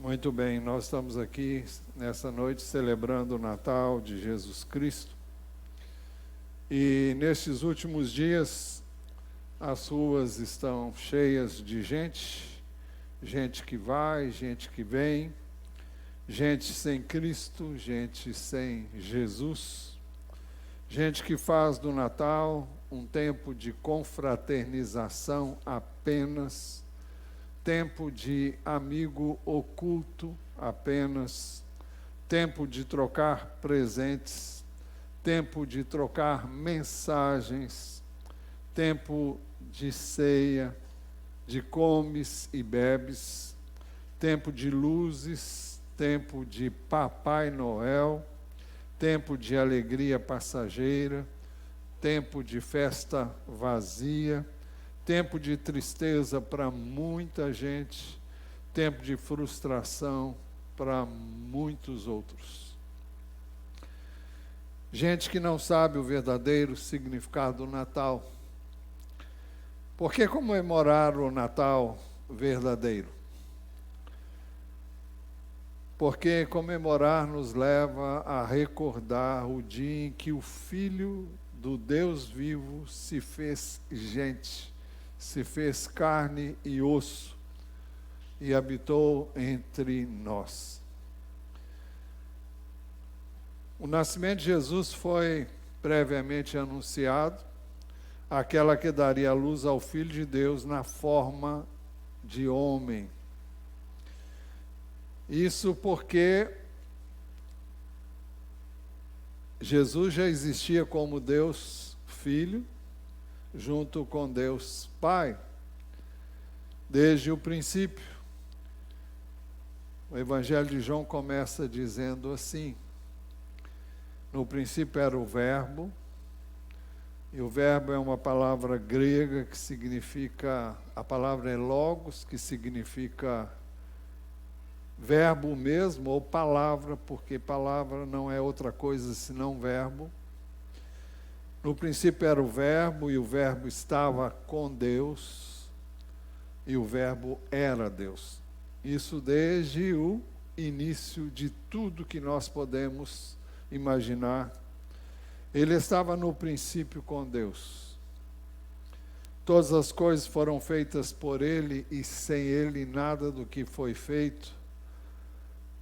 Muito bem, nós estamos aqui nessa noite celebrando o Natal de Jesus Cristo. E nestes últimos dias, as ruas estão cheias de gente, gente que vai, gente que vem, gente sem Cristo, gente sem Jesus, gente que faz do Natal um tempo de confraternização apenas, tempo de amigo oculto apenas, tempo de trocar presentes, tempo de trocar mensagens, tempo de ceia, de comes e bebes, tempo de luzes, tempo de Papai Noel, tempo de alegria passageira, tempo de festa vazia, tempo de tristeza para muita gente, tempo de frustração para muitos outros. Gente que não sabe o verdadeiro significado do Natal. Por que comemorar o Natal verdadeiro? Porque comemorar nos leva a recordar o dia em que o Filho do Deus vivo se fez gente, se fez carne e osso e habitou entre nós. O nascimento de Jesus foi previamente anunciado, aquela que daria luz ao Filho de Deus na forma de homem. Isso porque Jesus já existia como Deus Filho, junto com Deus Pai, desde o princípio. O Evangelho de João começa dizendo assim: no princípio era o Verbo, e o Verbo é uma palavra grega que significa, a palavra é logos, que significa verbo mesmo, ou palavra, porque palavra não é outra coisa senão verbo. No princípio era o Verbo, e o Verbo estava com Deus, e o Verbo era Deus. Isso desde o início de tudo que nós podemos imaginar. Ele estava no princípio com Deus. Todas as coisas foram feitas por Ele, e sem Ele nada do que foi feito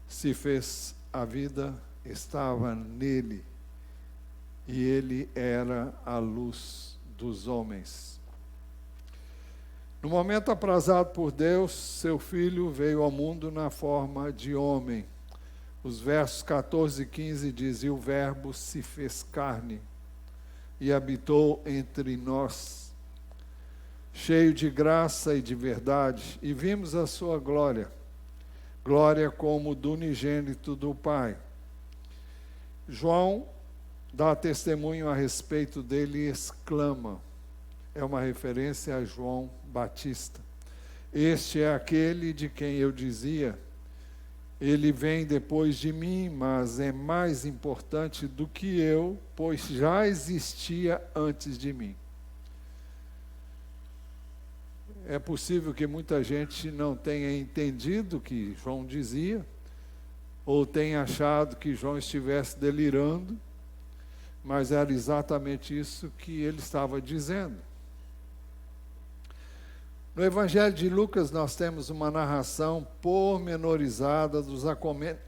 se fez. A vida estava nele. E ele era a luz dos homens. No momento aprazado por Deus, seu Filho veio ao mundo na forma de homem. Os versos 14 e 15 dizem: o Verbo se fez carne e habitou entre nós, cheio de graça e de verdade, e vimos a sua glória, glória como do unigênito do Pai. João dá testemunho a respeito dele e exclama, é uma referência a João Batista: este é aquele de quem eu dizia, ele vem depois de mim, mas é mais importante do que eu, pois já existia antes de mim. É possível que muita gente não tenha entendido o que João dizia, ou tenha achado que João estivesse delirando, mas era exatamente isso que ele estava dizendo. No Evangelho de Lucas nós temos uma narração pormenorizada dos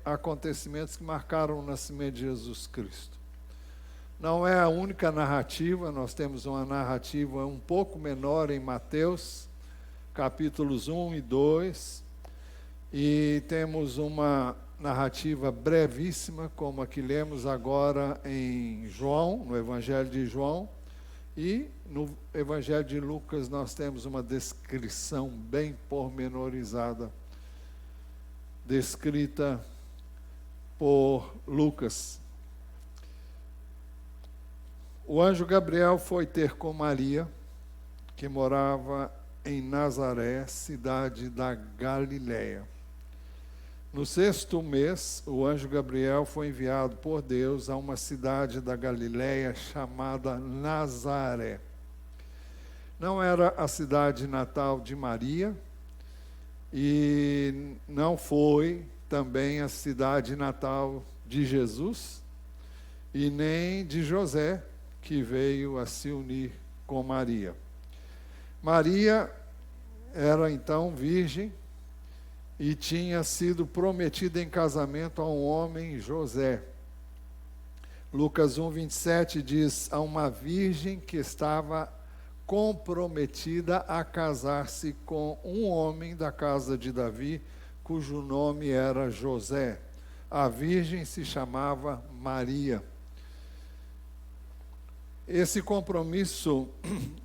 acontecimentos que marcaram o nascimento de Jesus Cristo. Não é a única narrativa, nós temos uma narrativa um pouco menor em Mateus, capítulos 1 e 2, e temos uma narrativa brevíssima, como a que lemos agora em João, no Evangelho de João, e no Evangelho de Lucas nós temos uma descrição bem pormenorizada, descrita por Lucas. O anjo Gabriel foi ter com Maria, que morava em Nazaré, cidade da Galileia. No 6º mês, o anjo Gabriel foi enviado por Deus a uma cidade da Galileia chamada Nazaré. Não era a cidade natal de Maria, e não foi também a cidade natal de Jesus e nem de José, que veio a se unir com Maria. Maria era então virgem e tinha sido prometida em casamento a um homem, José. Lucas 1:27 diz: a uma virgem que estava comprometida a casar-se com um homem da casa de Davi, cujo nome era José. A virgem se chamava Maria. Esse compromisso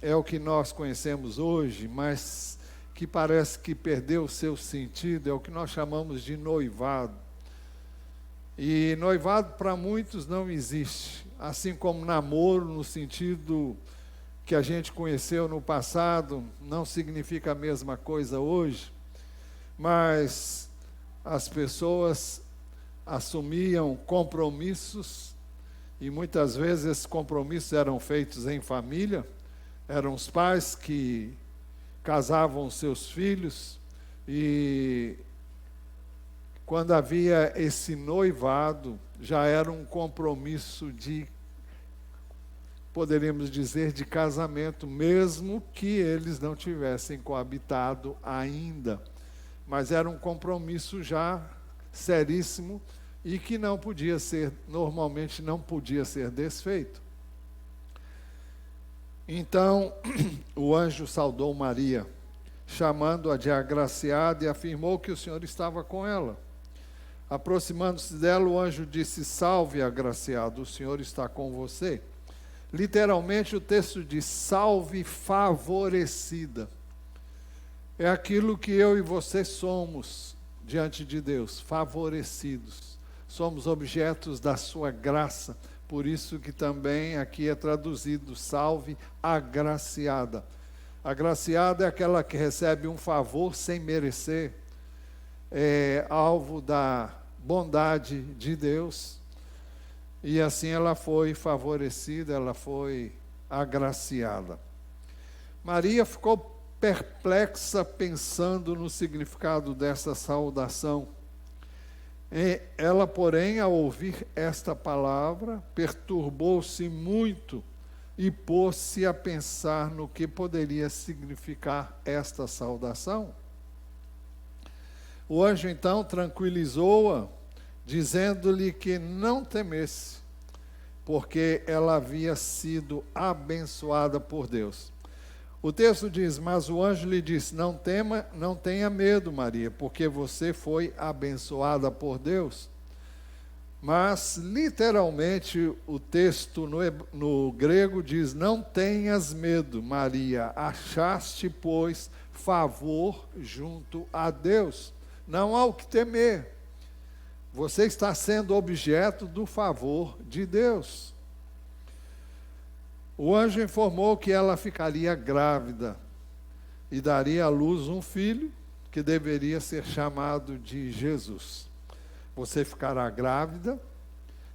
é o que nós conhecemos hoje, mas que parece que perdeu o seu sentido, é o que nós chamamos de noivado. E noivado para muitos não existe, assim como namoro no sentido que a gente conheceu no passado, não significa a mesma coisa hoje, mas as pessoas assumiam compromissos e muitas vezes esses compromissos eram feitos em família, eram os pais que casavam seus filhos e quando havia esse noivado, já era um compromisso de, poderíamos dizer, de casamento, mesmo que eles não tivessem coabitado ainda. Mas era um compromisso já seríssimo e que não podia ser, normalmente não podia ser desfeito. Então, o anjo saudou Maria, chamando-a de agraciada, e afirmou que o Senhor estava com ela. Aproximando-se dela, o anjo disse: salve, agraciada, o Senhor está com você. Literalmente, o texto diz: salve, favorecida. É aquilo que eu e você somos diante de Deus, favorecidos. Somos objetos da sua graça. Por isso que também aqui é traduzido: salve, agraciada. Agraciada é aquela que recebe um favor sem merecer, é alvo da bondade de Deus, e assim ela foi favorecida, ela foi agraciada. Maria ficou perplexa pensando no significado dessa saudação. Ela, porém, ao ouvir esta palavra, perturbou-se muito e pôs-se a pensar no que poderia significar esta saudação. O anjo então tranquilizou-a, dizendo-lhe que não temesse, porque ela havia sido abençoada por Deus. O texto diz: mas o anjo lhe disse: não tema, não tenha medo, Maria, porque você foi abençoada por Deus. Mas, literalmente, o texto no grego diz: não tenhas medo, Maria, achaste, pois, favor junto a Deus. Não há o que temer. Você está sendo objeto do favor de Deus. O anjo informou que ela ficaria grávida e daria à luz um filho que deveria ser chamado de Jesus. Você ficará grávida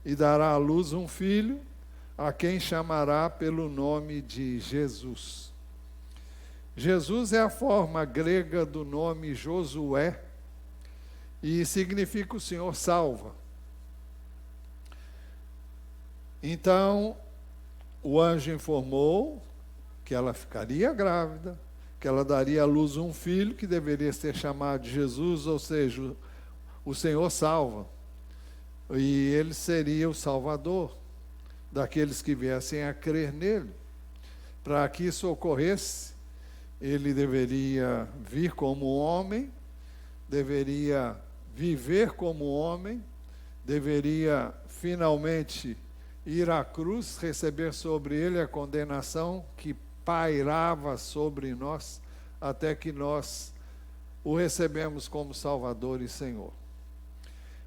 e dará à luz um filho, a quem chamará pelo nome de Jesus. Jesus é a forma grega do nome Josué e significa o Senhor salva. Então, o anjo informou que ela ficaria grávida, que ela daria à luz um filho que deveria ser chamado de Jesus, ou seja, o Senhor salva. E ele seria o Salvador daqueles que viessem a crer nele. Para que isso ocorresse, ele deveria vir como homem, deveria viver como homem, deveria finalmente ir à cruz, receber sobre ele a condenação que pairava sobre nós, até que nós o recebemos como Salvador e Senhor.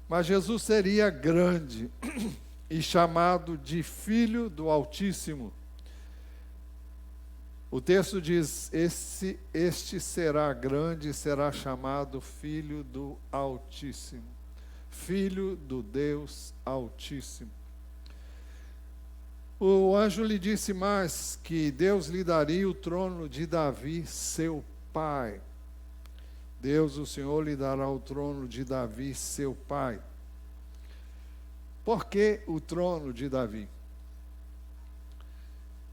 Mas Jesus seria grande e chamado de Filho do Altíssimo. O texto diz: este será grande e será chamado Filho do Altíssimo. Filho do Deus Altíssimo. O anjo lhe disse mais que Deus lhe daria o trono de Davi, seu pai. Deus, o Senhor, lhe dará o trono de Davi, seu pai. Por que o trono de Davi?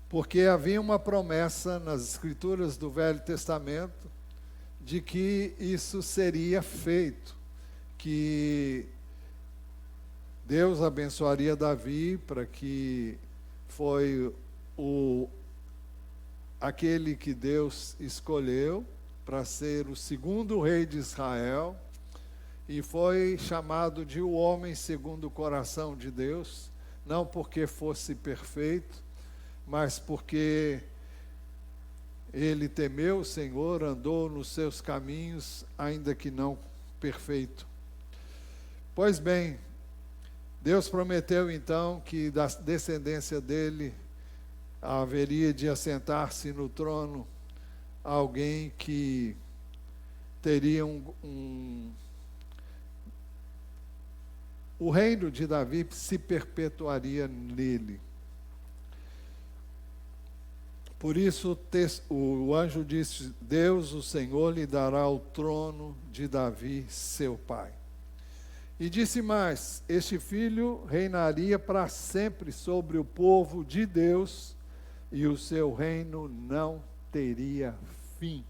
Porque havia uma promessa nas Escrituras do Velho Testamento de que isso seria feito, que Deus abençoaria Davi para que foi aquele que Deus escolheu para ser o segundo rei de Israel, e foi chamado de o homem segundo o coração de Deus, não porque fosse perfeito, mas porque ele temeu o Senhor, andou nos seus caminhos, ainda que não perfeito. Pois bem, Deus prometeu então que da descendência dele haveria de assentar-se no trono alguém que teria o reino de Davi se perpetuaria nele. Por isso o anjo disse: Deus, o Senhor, lhe dará o trono de Davi, seu pai. E disse mais: este filho reinaria para sempre sobre o povo de Deus, e o seu reino não teria fim.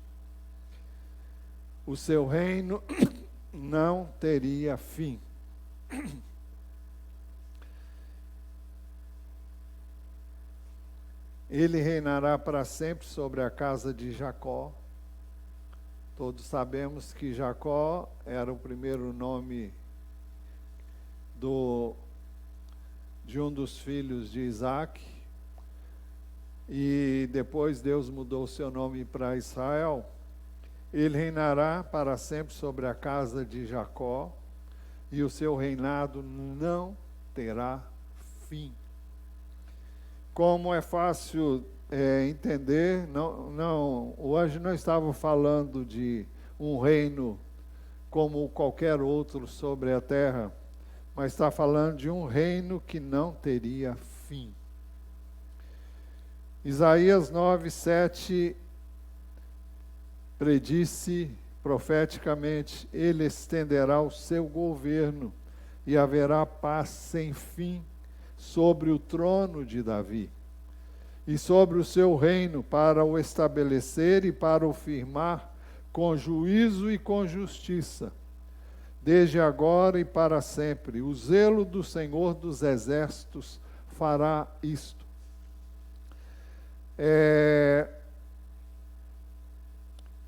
O seu reino não teria fim. Ele reinará para sempre sobre a casa de Jacó. Todos sabemos que Jacó era o primeiro nome de um dos filhos de Isaac. E depois Deus mudou o seu nome para Israel. Ele reinará para sempre sobre a casa de Jacó, e o seu reinado não terá fim. Como é fácil entender, o anjo não estava falando de um reino como qualquer outro sobre a terra, mas está falando de um reino que não teria fim. Isaías 9:7 predisse profeticamente: ele estenderá o seu governo e haverá paz sem fim sobre o trono de Davi e sobre o seu reino, para o estabelecer e para o firmar com juízo e com justiça, desde agora e para sempre. O zelo do Senhor dos Exércitos fará isto.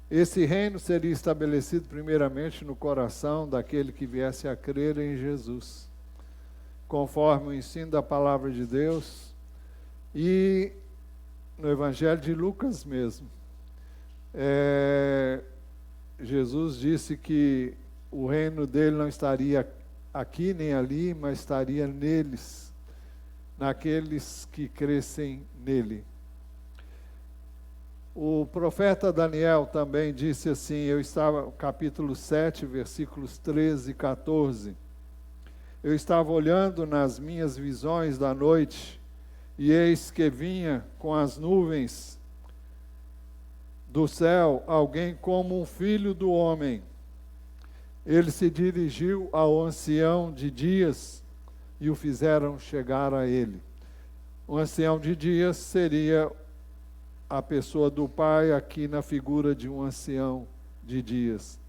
Esse reino seria estabelecido primeiramente no coração daquele que viesse a crer em Jesus, conforme o ensino da palavra de Deus, e no Evangelho de Lucas mesmo. Jesus disse que o reino dele não estaria aqui nem ali, mas estaria neles, naqueles que crescem nele. O profeta Daniel também disse assim, capítulo 7, versículos 13 e 14. Eu estava olhando nas minhas visões da noite, e eis que vinha com as nuvens do céu alguém como um filho do homem. Ele se dirigiu ao ancião de dias e o fizeram chegar a ele. O ancião de dias seria a pessoa do Pai, aqui na figura de um ancião de dias.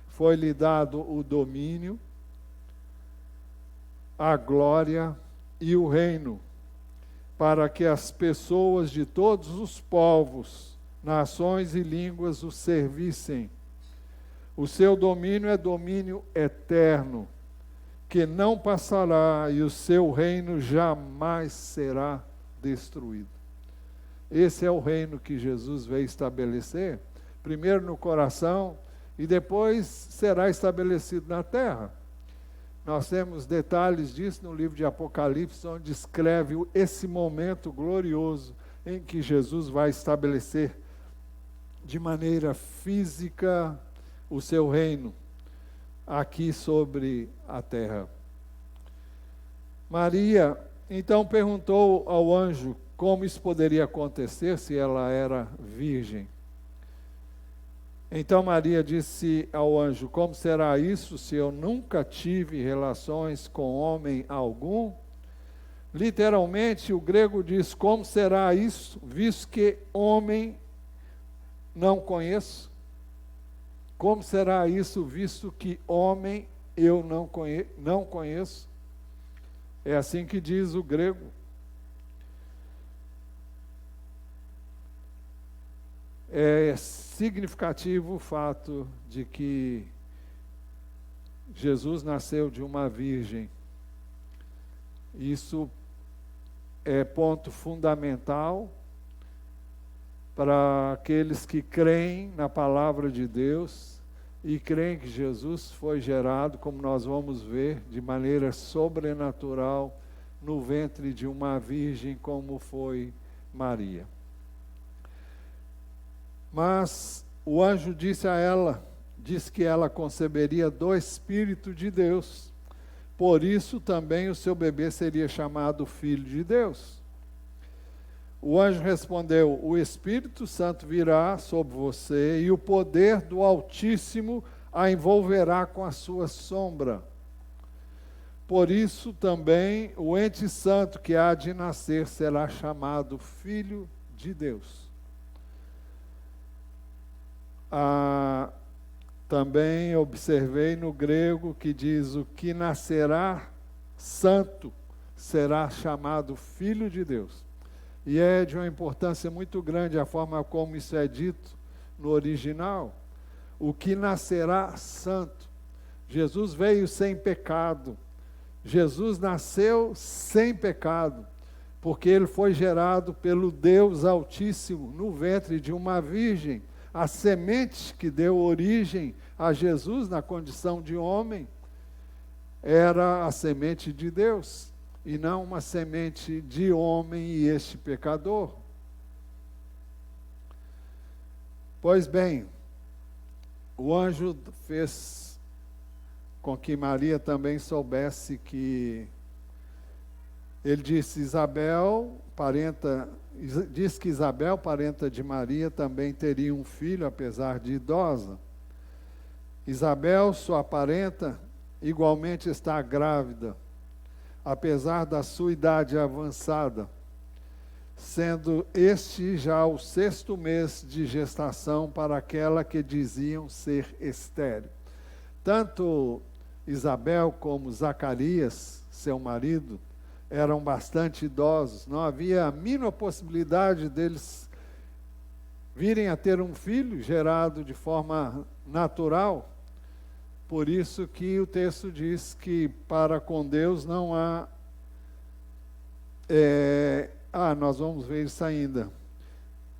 Foi-lhe dado o domínio, a glória e o reino, para que as pessoas de todos os povos, nações e línguas o servissem. O seu domínio é domínio eterno, que não passará, e o seu reino jamais será destruído. Esse é o reino que Jesus veio estabelecer, primeiro no coração e depois será estabelecido na terra. Nós temos detalhes disso no livro de Apocalipse, onde descreve esse momento glorioso em que Jesus vai estabelecer de maneira física o seu reino aqui sobre a terra. Maria então perguntou ao anjo como isso poderia acontecer se ela era virgem. Então Maria disse ao anjo: como será isso se eu nunca tive relações com homem algum? Literalmente, o grego diz: como será isso, visto que homem não conheço? Como será isso, visto que homem eu não conheço? É assim que diz o grego. É significativo o fato de que Jesus nasceu de uma virgem. Isso é ponto fundamental para aqueles que creem na palavra de Deus e creem que Jesus foi gerado, como nós vamos ver, de maneira sobrenatural no ventre de uma virgem, como foi Maria. Mas o anjo disse a ela, disse que ela conceberia do Espírito de Deus. Por isso também o seu bebê seria chamado Filho de Deus. O anjo respondeu: o Espírito Santo virá sobre você e o poder do Altíssimo a envolverá com a sua sombra. Por isso também o ente santo que há de nascer será chamado Filho de Deus. Também observei no grego que diz: o que nascerá santo será chamado Filho de Deus. E é de uma importância muito grande a forma como isso é dito no original. O que nascerá santo. Jesus veio sem pecado. Jesus nasceu sem pecado, porque ele foi gerado pelo Deus Altíssimo no ventre de uma virgem. A semente que deu origem a Jesus na condição de homem era a semente de Deus, e não uma semente de homem e este pecador. Pois bem, o anjo fez com que Maria também soubesse que ele disse: diz que Isabel, parenta de Maria, também teria um filho, apesar de idosa. Isabel, sua parenta, igualmente está grávida, apesar da sua idade avançada, sendo este já o 6º mês de gestação para aquela que diziam ser estéril. Tanto Isabel como Zacarias, seu marido, eram bastante idosos, não havia a mínima possibilidade deles virem a ter um filho gerado de forma natural. Por isso que o texto diz que para com Deus não há... nós vamos ver isso ainda.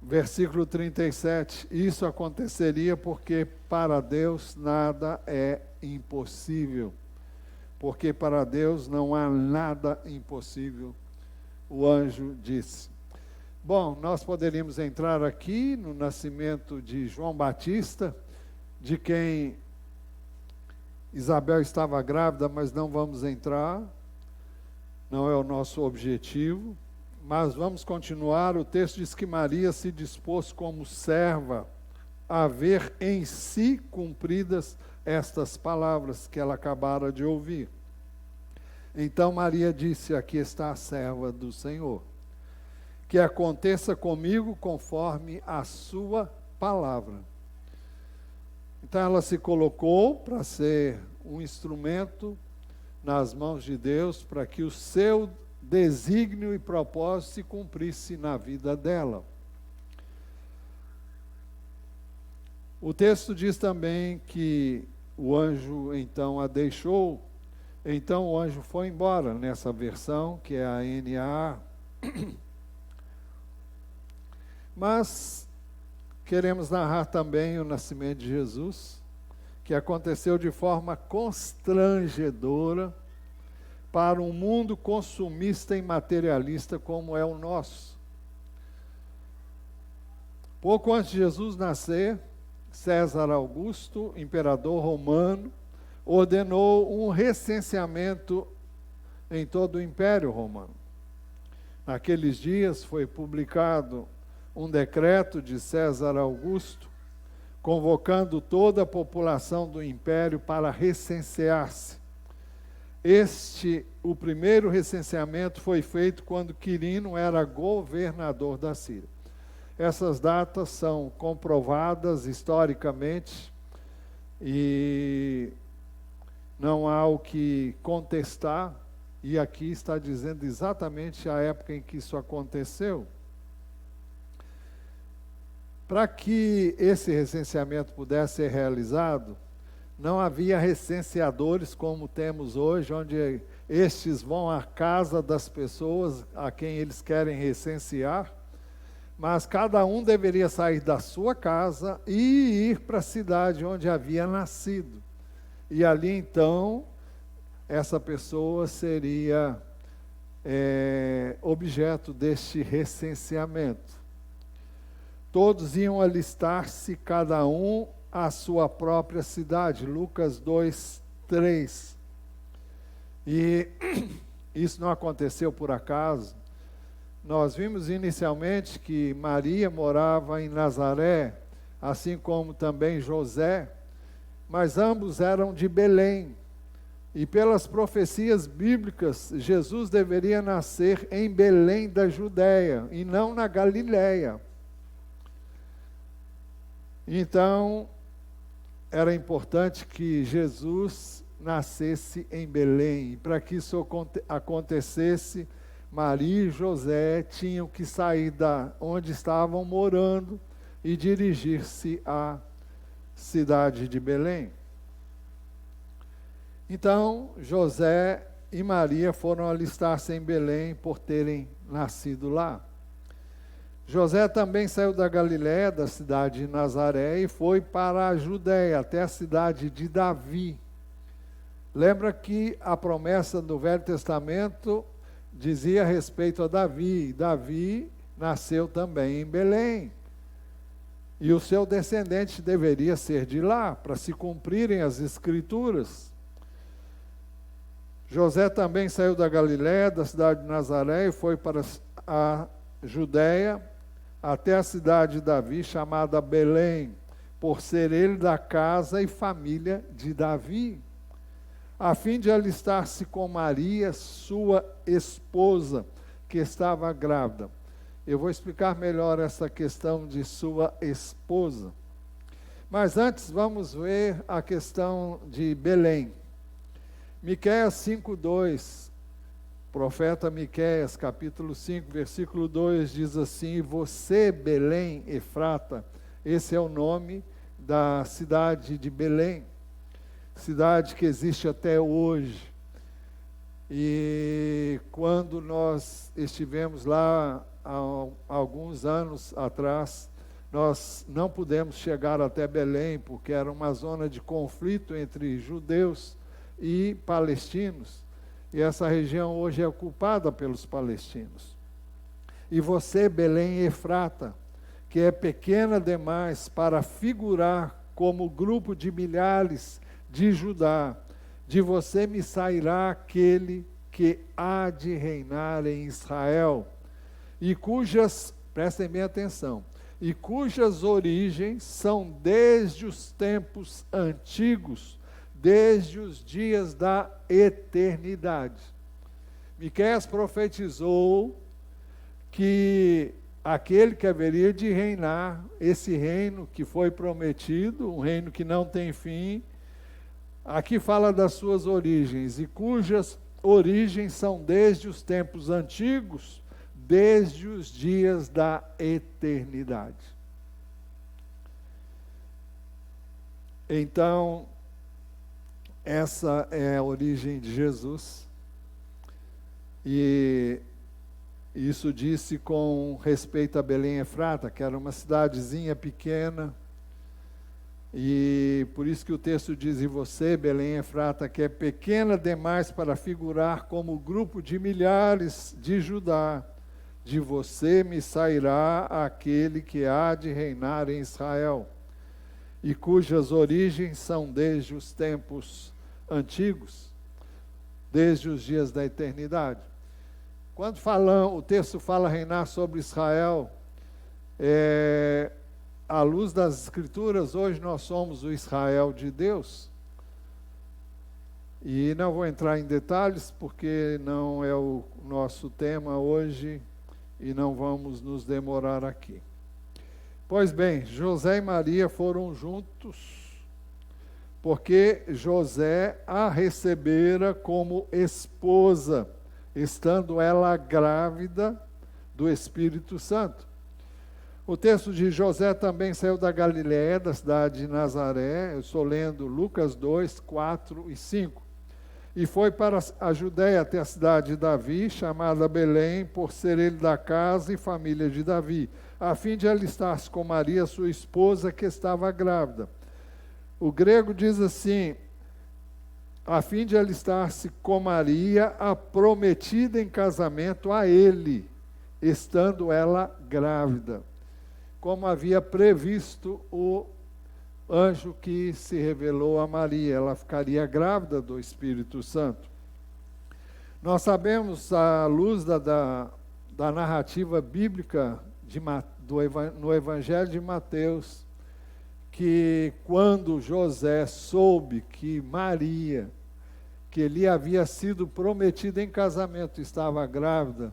Versículo 37, isso aconteceria porque para Deus nada é impossível. Porque para Deus não há nada impossível, o anjo disse. Bom, nós poderíamos entrar aqui no nascimento de João Batista, de quem Isabel estava grávida, mas não vamos entrar, não é o nosso objetivo. Mas vamos continuar. O texto diz que Maria se dispôs como serva a ver em si cumpridas estas palavras que ela acabara de ouvir. Então Maria disse: aqui está a serva do Senhor, que aconteça comigo conforme a sua palavra. Então ela se colocou para ser um instrumento nas mãos de Deus, para que o seu desígnio e propósito se cumprisse na vida dela. O texto diz também que o anjo então a deixou, então o anjo foi embora, nessa versão, que é a NA. Mas queremos narrar também o nascimento de Jesus, que aconteceu de forma constrangedora para um mundo consumista e materialista como é o nosso. Pouco antes de Jesus nascer, César Augusto, imperador romano, ordenou um recenseamento em todo o Império Romano. Naqueles dias foi publicado um decreto de César Augusto convocando toda a população do império para recensear-se. O primeiro recenseamento foi feito quando Quirino era governador da Síria. Essas datas são comprovadas historicamente e não há o que contestar, e aqui está dizendo exatamente a época em que isso aconteceu. Para que esse recenseamento pudesse ser realizado, não havia recenseadores como temos hoje, onde estes vão à casa das pessoas a quem eles querem recensear, mas cada um deveria sair da sua casa e ir para a cidade onde havia nascido. E ali então, essa pessoa seria objeto deste recenseamento. Todos iam alistar-se, cada um à sua própria cidade. Lucas 2, 3. E isso não aconteceu por acaso. Nós vimos inicialmente que Maria morava em Nazaré, assim como também José, mas ambos eram de Belém. E pelas profecias bíblicas, Jesus deveria nascer em Belém da Judéia, e não na Galiléia. Então, era importante que Jesus nascesse em Belém. E para que isso acontecesse, Maria e José tinham que sair da onde estavam morando e dirigir-se à cidade de Belém. Então, José e Maria foram alistar-se em Belém por terem nascido lá. José também saiu da Galiléia, da cidade de Nazaré, e foi para a Judéia, até a cidade de Davi. Lembra que a promessa do Velho Testamento dizia a respeito a Davi. Davi nasceu também em Belém. E o seu descendente deveria ser de lá, para se cumprirem as Escrituras. José também saiu da Galiléia, da cidade de Nazaré, e foi para a Judéia, até a cidade de Davi, chamada Belém, por ser ele da casa e família de Davi, a fim de alistar-se com Maria, sua esposa, que estava grávida. Eu vou explicar melhor essa questão de sua esposa. Mas antes, vamos ver a questão de Belém. Miqueias 5:2, profeta Miqueias, capítulo 5, versículo 2, diz assim: "E você, Belém, Efrata", esse é o nome da cidade de Belém, cidade que existe até hoje. E quando nós estivemos lá há alguns anos atrás, nós não pudemos chegar até Belém, porque era uma zona de conflito entre judeus e palestinos, e essa região hoje é ocupada pelos palestinos. E você, Belém Efrata, que é pequena demais para figurar como grupo de milhares de Judá, de você me sairá aquele que há de reinar em Israel, e cujas, prestem bem atenção, e cujas origens são desde os tempos antigos, desde os dias da eternidade. Miqueias profetizou que aquele que haveria de reinar, esse reino que foi prometido, um reino que não tem fim, aqui fala das suas origens, e cujas origens são desde os tempos antigos, desde os dias da eternidade. Então, essa é a origem de Jesus, e isso disse com respeito a Belém Efrata, que era uma cidadezinha pequena, e por isso que o texto diz: "E você, Belém Efrata, que é pequena demais para figurar como grupo de milhares de Judá, de você me sairá aquele que há de reinar em Israel, e cujas origens são desde os tempos antigos, desde os dias da eternidade." Quando o texto fala reinar sobre Israel, à luz das Escrituras, hoje nós somos o Israel de Deus. E não vou entrar em detalhes, porque não é o nosso tema hoje e não vamos nos demorar aqui. Pois bem, José e Maria foram juntos, porque José a recebera como esposa, estando ela grávida do Espírito Santo. O texto de José também saiu da Galiléia, da cidade de Nazaré. Eu estou lendo Lucas 2, 4 e 5. E foi para a Judéia até a cidade de Davi, chamada Belém, por ser ele da casa e família de Davi, a fim de alistar-se com Maria, sua esposa, que estava grávida. O grego diz assim, a fim de alistar-se com Maria, a prometida em casamento a ele, estando ela grávida, como havia previsto o anjo que se revelou a Maria. Ela ficaria grávida do Espírito Santo. Nós sabemos, à luz da narrativa bíblica no Evangelho de Mateus, que quando José soube que Maria, que lhe havia sido prometida em casamento, estava grávida,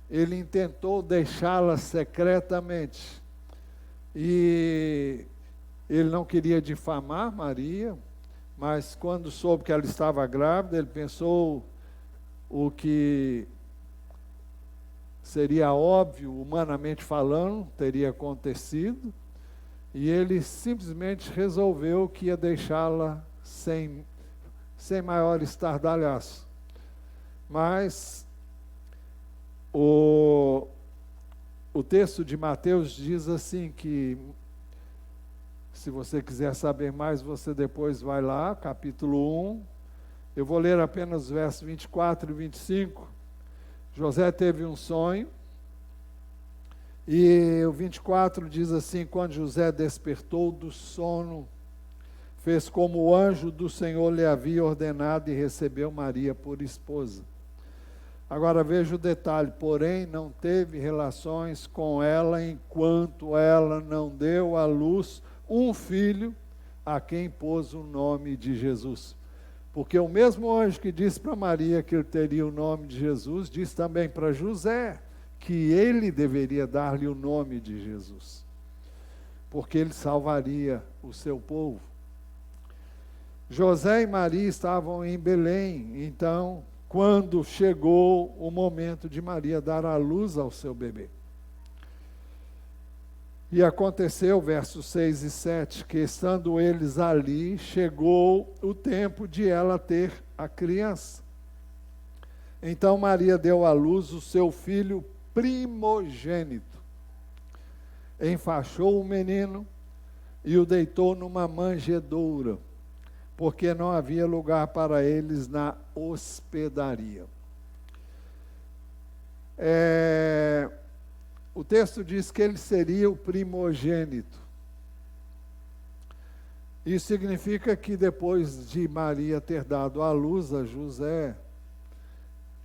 ele intentou deixá-la secretamente. E ele não queria difamar Maria, mas quando soube que ela estava grávida, ele pensou o que seria óbvio, humanamente falando, teria acontecido, e ele simplesmente resolveu que ia deixá-la sem maior estardalhaço. Mas o texto de Mateus diz assim que, se você quiser saber mais, você depois vai lá, capítulo 1. Eu vou ler apenas os versos 24 e 25. José teve um sonho, e o 24 diz assim, quando José despertou do sono, fez como o anjo do Senhor lhe havia ordenado e recebeu Maria por esposa. Agora veja o detalhe, porém não teve relações com ela enquanto ela não deu à luz um filho a quem pôs o nome de Jesus. Porque o mesmo anjo que disse para Maria que ele teria o nome de Jesus, disse também para José que ele deveria dar-lhe o nome de Jesus, porque ele salvaria o seu povo. José e Maria estavam em Belém, então, quando chegou o momento de Maria dar à luz ao seu bebê. E aconteceu, versos 6 e 7, que estando eles ali, chegou o tempo de ela ter a criança. Então Maria deu à luz o seu filho primogênito, enfaixou o menino e o deitou numa manjedoura, porque não havia lugar para eles na hospedaria. O texto diz que ele seria o primogênito. Isso significa que depois de Maria ter dado à luz a José,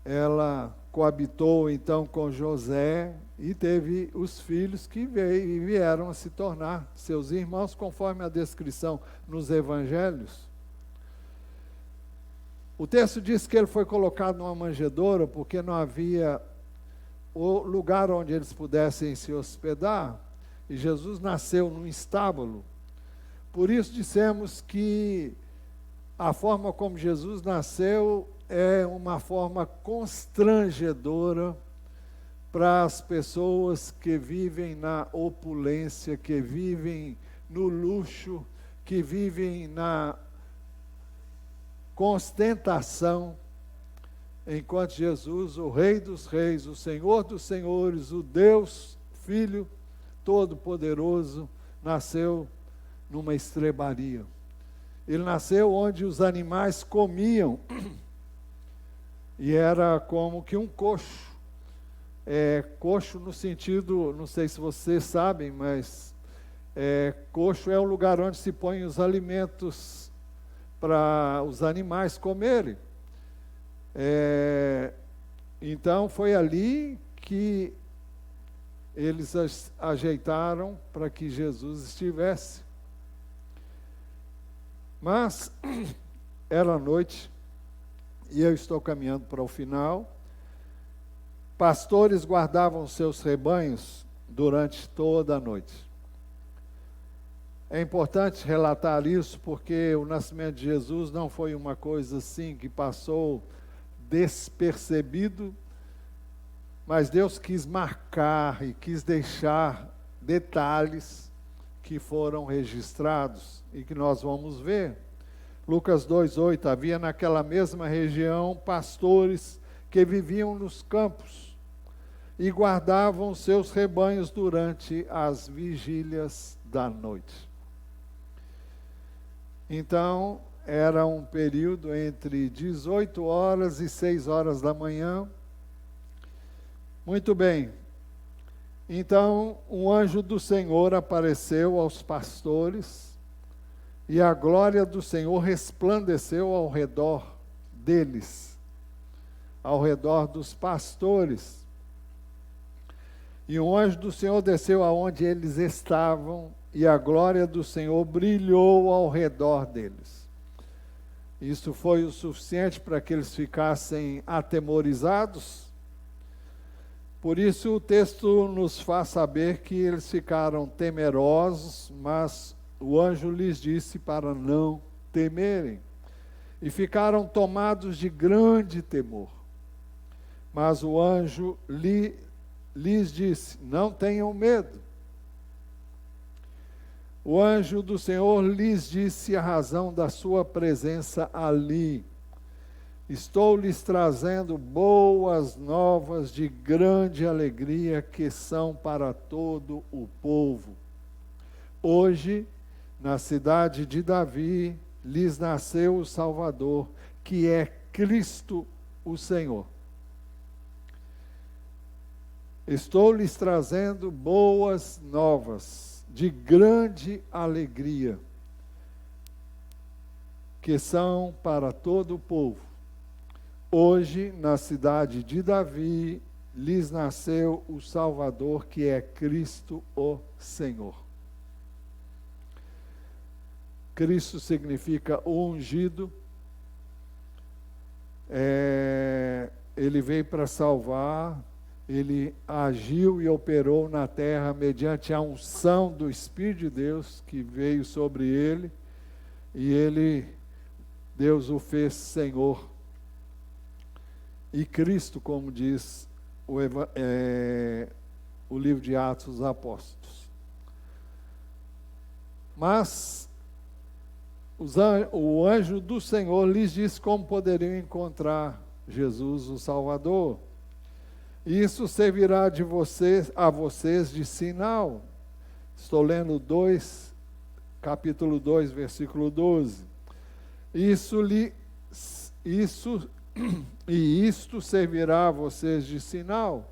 ela coabitou então com José e teve os filhos que vieram a se tornar seus irmãos, conforme a descrição nos evangelhos. O texto diz que ele foi colocado numa manjedoura porque não havia o lugar onde eles pudessem se hospedar, e Jesus nasceu num estábulo. Por isso dissemos que a forma como Jesus nasceu é uma forma constrangedora para as pessoas que vivem na opulência, que vivem no luxo, que vivem na ostentação, enquanto Jesus, o Rei dos Reis, o Senhor dos Senhores, o Deus Filho Todo-Poderoso, nasceu numa estrebaria. Ele nasceu onde os animais comiam, e era como que um coxo. Coxo no sentido, não sei se vocês sabem, mas coxo é o lugar onde se põem os alimentos para os animais comerem. Então foi ali que eles ajeitaram para que Jesus estivesse. Mas era noite, e eu estou caminhando para o final. Pastores guardavam seus rebanhos durante toda a noite. É importante relatar isso porque o nascimento de Jesus não foi uma coisa assim que passou despercebido, mas Deus quis marcar e quis deixar detalhes que foram registrados e que nós vamos ver. Lucas 2:8, havia naquela mesma região pastores que viviam nos campos e guardavam seus rebanhos durante as vigílias da noite. Então, era um período entre 18 horas e 6 horas da manhã. Muito bem. Então, um anjo do Senhor apareceu aos pastores e a glória do Senhor resplandeceu ao redor deles, ao redor dos pastores. E um anjo do Senhor desceu aonde eles estavam e a glória do Senhor brilhou ao redor deles. Isso foi o suficiente para que eles ficassem atemorizados. Por isso o texto nos faz saber que eles ficaram temerosos, mas o anjo lhes disse para não temerem. E ficaram tomados de grande temor. Mas o anjo lhes disse, não tenham medo. O anjo do Senhor lhes disse a razão da sua presença ali. Estou lhes trazendo boas novas de grande alegria que são para todo o povo. Hoje, na cidade de Davi, lhes nasceu o Salvador, que é Cristo o Senhor. Estou lhes trazendo boas novas de grande alegria, que são para todo o povo. Hoje, na cidade de Davi, lhes nasceu o Salvador, que é Cristo o Senhor. Cristo significa o ungido. Ele veio para salvar. Ele agiu e operou na terra mediante a unção do Espírito de Deus que veio sobre ele, e Deus o fez Senhor. E Cristo, como diz o livro de Atos dos Apóstolos. Mas o anjo do Senhor lhes disse como poderiam encontrar Jesus, o Salvador. Isso servirá a vocês de sinal. Estou lendo capítulo 2, versículo 12. Isto servirá a vocês de sinal.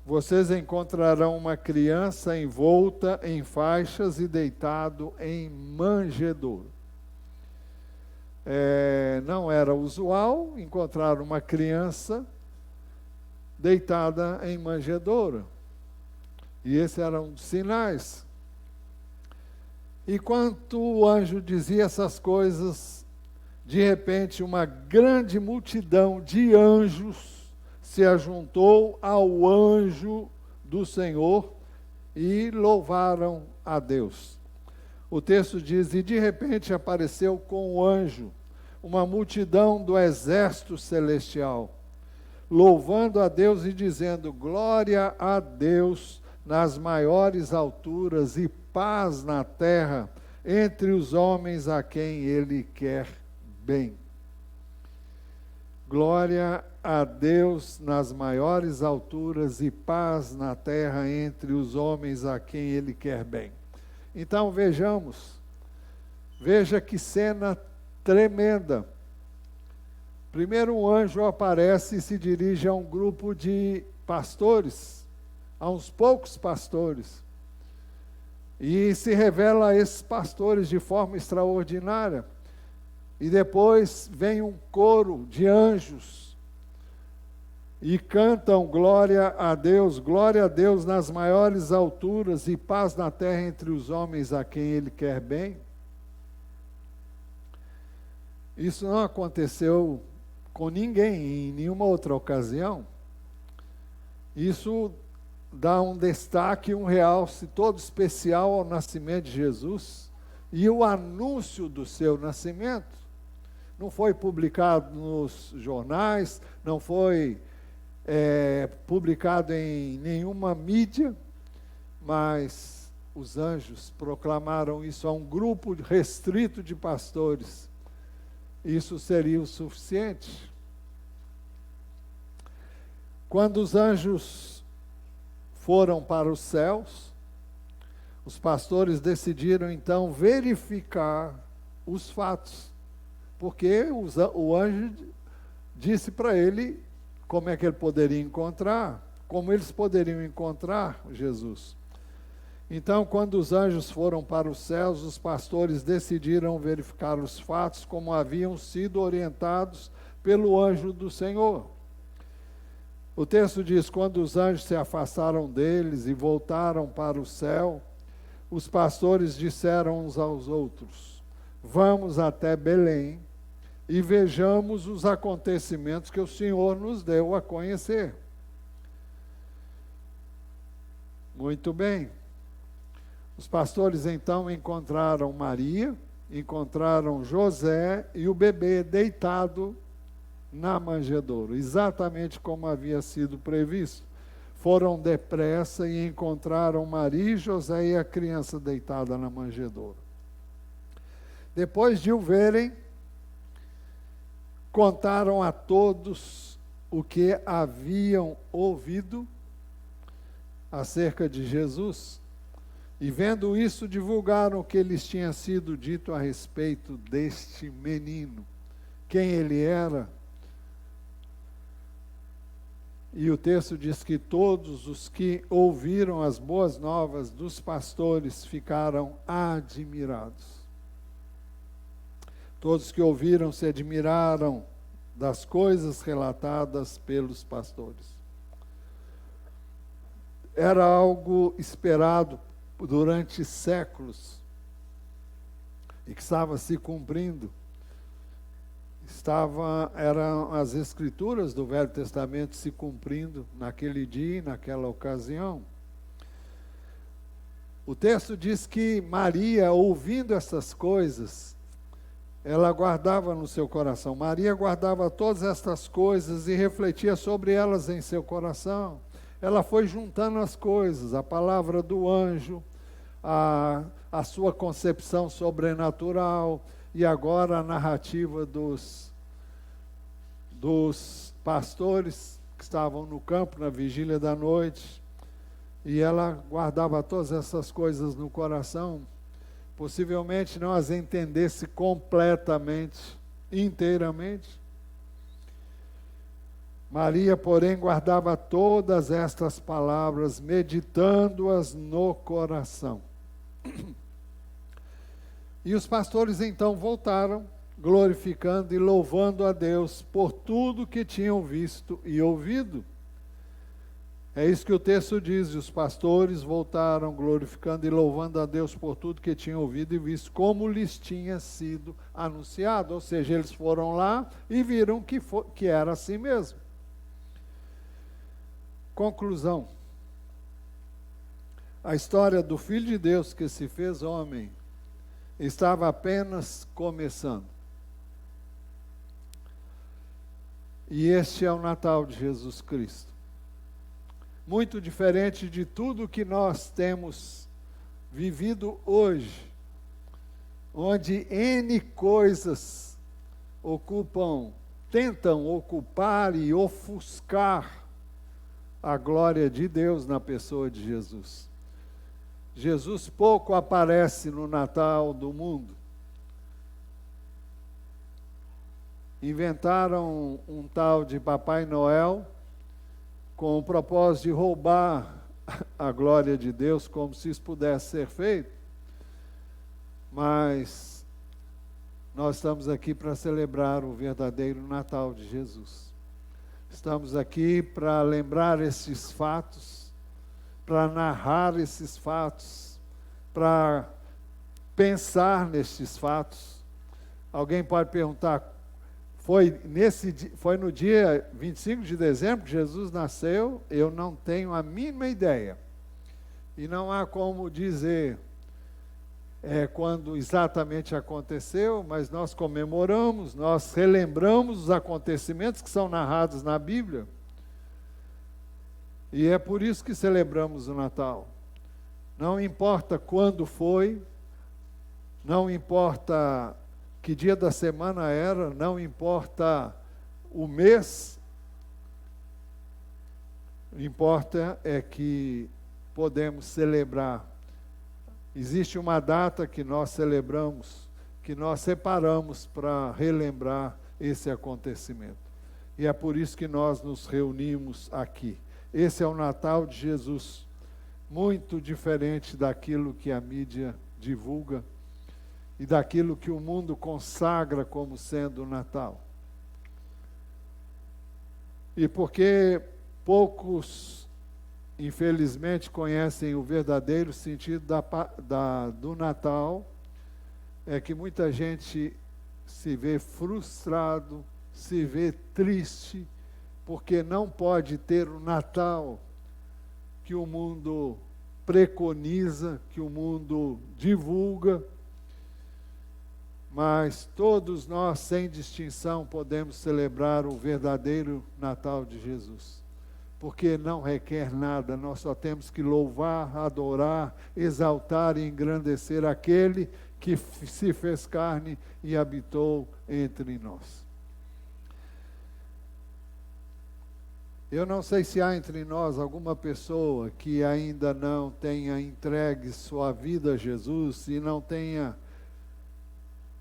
Vocês encontrarão uma criança envolta em faixas e deitado em manjedoura. Não era usual encontrar uma criança deitada em manjedoura. E esses eram os sinais. E quando o anjo dizia essas coisas, de repente uma grande multidão de anjos se ajuntou ao anjo do Senhor e louvaram a Deus. O texto diz, e de repente apareceu com o anjo uma multidão do exército celestial, louvando a Deus e dizendo, glória a Deus nas maiores alturas e paz na terra entre os homens a quem Ele quer bem. Glória a Deus nas maiores alturas e paz na terra entre os homens a quem Ele quer bem. Então veja que cena tremenda. Primeiro um anjo aparece e se dirige a um grupo de pastores, a uns poucos pastores, e se revela a esses pastores de forma extraordinária. E depois vem um coro de anjos, e cantam glória a Deus nas maiores alturas e paz na terra entre os homens a quem Ele quer bem. Isso não aconteceu com ninguém em nenhuma outra ocasião. Isso dá um destaque, um realce todo especial ao nascimento de Jesus e o anúncio do seu nascimento. Não foi publicado nos jornais, não foi publicado em nenhuma mídia, mas os anjos proclamaram isso a um grupo restrito de pastores. Isso seria o suficiente. Quando os anjos foram para os céus, os pastores decidiram então verificar os fatos, porque o anjo disse para ele como é que ele poderia encontrar, como eles poderiam encontrar Jesus. Então, quando os anjos foram para os céus, os pastores decidiram verificar os fatos como haviam sido orientados pelo anjo do Senhor. O texto diz: quando os anjos se afastaram deles e voltaram para o céu, os pastores disseram uns aos outros: vamos até Belém e vejamos os acontecimentos que o Senhor nos deu a conhecer. Muito bem. Os pastores então encontraram Maria, encontraram José e o bebê deitado na manjedoura, exatamente como havia sido previsto. Foram depressa e encontraram Maria e José e a criança deitada na manjedoura. Depois de o verem, contaram a todos o que haviam ouvido acerca de Jesus. E vendo isso, divulgaram o que lhes tinha sido dito a respeito deste menino, quem ele era. E o texto diz que todos os que ouviram as boas novas dos pastores ficaram admirados. Todos que ouviram se admiraram das coisas relatadas pelos pastores. Era algo esperado durante séculos e que estava se cumprindo. Eram as escrituras do Velho Testamento se cumprindo naquele dia e naquela ocasião. O texto diz que Maria, ouvindo essas coisas, ela guardava no seu coração. Maria guardava todas estas coisas e refletia sobre elas em seu coração. Ela foi juntando as coisas, a palavra do anjo, a sua concepção sobrenatural, e agora a narrativa dos pastores que estavam no campo na vigília da noite. E ela guardava todas essas coisas no coração. Possivelmente não as entendesse completamente, inteiramente. Maria, porém, guardava todas estas palavras, meditando-as no coração. E os pastores então voltaram, glorificando e louvando a Deus por tudo que tinham visto e ouvido. É isso que o texto diz: e os pastores voltaram, glorificando e louvando a Deus por tudo que tinham ouvido e visto, como lhes tinha sido anunciado. Ou seja, eles foram lá e viram que era assim mesmo. Conclusão. A história do Filho de Deus que se fez homem estava apenas começando. E este é o Natal de Jesus Cristo. Muito diferente de tudo que nós temos vivido hoje, onde N coisas tentam ocupar e ofuscar a glória de Deus na pessoa de Jesus. Jesus pouco aparece no Natal do mundo. Inventaram um tal de Papai Noel com o propósito de roubar a glória de Deus, como se isso pudesse ser feito. Mas nós estamos aqui para celebrar o verdadeiro Natal de Jesus. Estamos aqui para lembrar esses fatos, para narrar esses fatos, para pensar nestes fatos. Alguém pode perguntar, foi no dia 25 de dezembro que Jesus nasceu? Eu não tenho a mínima ideia. E não há como dizer quando exatamente aconteceu, mas nós comemoramos, nós relembramos os acontecimentos que são narrados na Bíblia. E é por isso que celebramos o Natal. Não importa quando foi, não importa que dia da semana era, não importa o mês, o que importa é que podemos celebrar. Existe uma data que nós celebramos, que nós separamos para relembrar esse acontecimento. E é por isso que nós nos reunimos aqui. Esse é o Natal de Jesus, muito diferente daquilo que a mídia divulga e daquilo que o mundo consagra como sendo o Natal. E porque poucos, infelizmente, conhecem o verdadeiro sentido do Natal, é que muita gente se vê frustrado, se vê triste, porque não pode ter o Natal que o mundo preconiza, que o mundo divulga. Mas todos nós, sem distinção, podemos celebrar o verdadeiro Natal de Jesus. Porque não requer nada, nós só temos que louvar, adorar, exaltar e engrandecer aquele que se fez carne e habitou entre nós. Eu não sei se há entre nós alguma pessoa que ainda não tenha entregue sua vida a Jesus e não tenha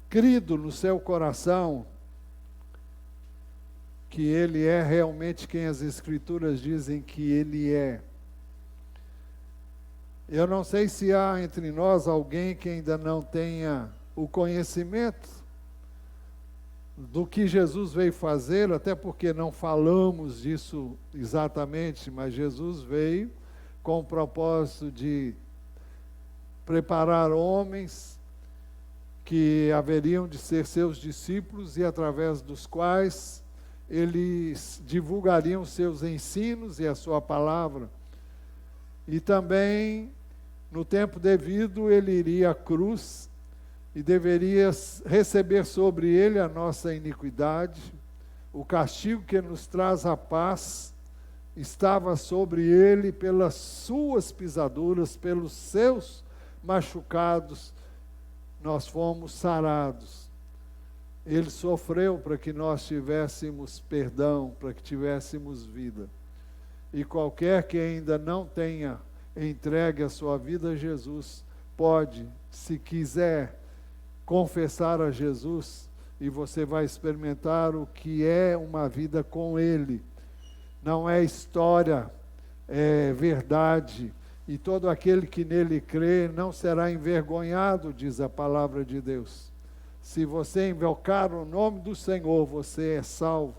crido no seu coração que Ele é realmente quem as Escrituras dizem que Ele é. Eu não sei se há entre nós alguém que ainda não tenha o conhecimento do que Jesus veio fazer, até porque não falamos disso exatamente, mas Jesus veio com o propósito de preparar homens que haveriam de ser seus discípulos e através dos quais eles divulgariam seus ensinos e a sua palavra. E também, no tempo devido, ele iria à cruz e deveria receber sobre ele a nossa iniquidade. O castigo que nos traz a paz estava sobre ele pelas suas pisaduras, pelos seus machucados, nós fomos sarados. Ele sofreu para que nós tivéssemos perdão, para que tivéssemos vida. E qualquer que ainda não tenha entregue a sua vida a Jesus, pode, se quiser, confessar a Jesus, e você vai experimentar o que é uma vida com Ele. Não é história, é verdade. E todo aquele que nele crê não será envergonhado, diz a palavra de Deus. Se você invocar o nome do Senhor, você é salvo.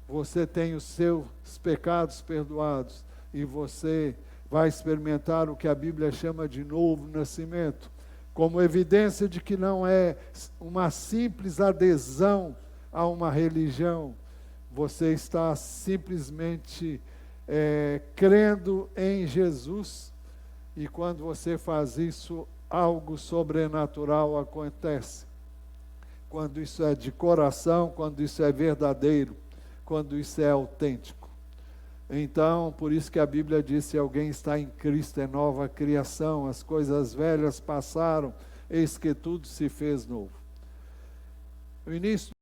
Você tem os seus pecados perdoados. E você vai experimentar o que a Bíblia chama de novo nascimento, como evidência de que não é uma simples adesão a uma religião. Você está simplesmente crendo em Jesus. E quando você faz isso, algo sobrenatural acontece. Quando isso é de coração, quando isso é verdadeiro, quando isso é autêntico. Então, por isso que a Bíblia diz, se alguém está em Cristo, é nova criação, as coisas velhas passaram, eis que tudo se fez novo. O início